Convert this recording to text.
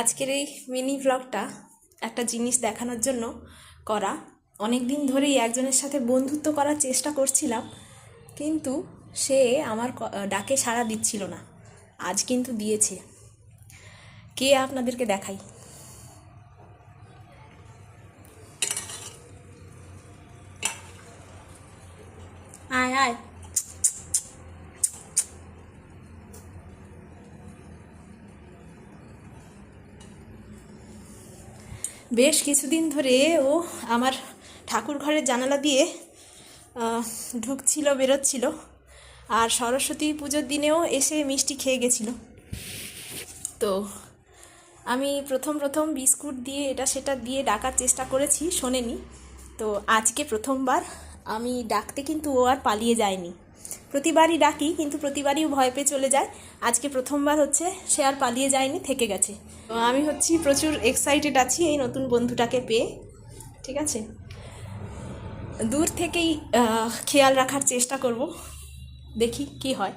আজকের এই মিনি ব্লগটা একটা জিনিস দেখানোর জন্য করা। অনেক দিন ধরেই একজনের সাথে বন্ধুত্ব করার চেষ্টা করছিলাম, কিন্তু সে আমার ডাকে সাড়া দিচ্ছিল না। আজ কিন্তু দিয়েছে। কে আপনাদেরকে দেখাই। আয় আয়। বেশ কিছুদিন ধরে ও আমার ঠাকুর ঘরের জানালা দিয়ে ঢুকছিল, বেরোচ্ছিল, আর সরস্বতী পুজোর দিনেও এসে মিষ্টি খেয়ে গেছিল। তো আমি প্রথম বিস্কুট দিয়ে এটা সেটা দিয়ে ডাকার চেষ্টা করেছি, শোনেনি। তো আজকে প্রথমবার আমি ডাকতে, কিন্তু ও আর পালিয়ে যায়নি। প্রতিবারই ডাকি, কিন্তু প্রতিবারই ভয় পেয়ে চলে যায়। আজকে প্রথমবার হচ্ছে সে আর পালিয়ে যায়নি, থেকে গেছে। তো আমি প্রচুর এক্সাইটেড আছি এই নতুন বন্ধুটাকে পেয়ে। ঠিক আছে, দূর থেকেই খেয়াল রাখার চেষ্টা করব, দেখি কি হয়।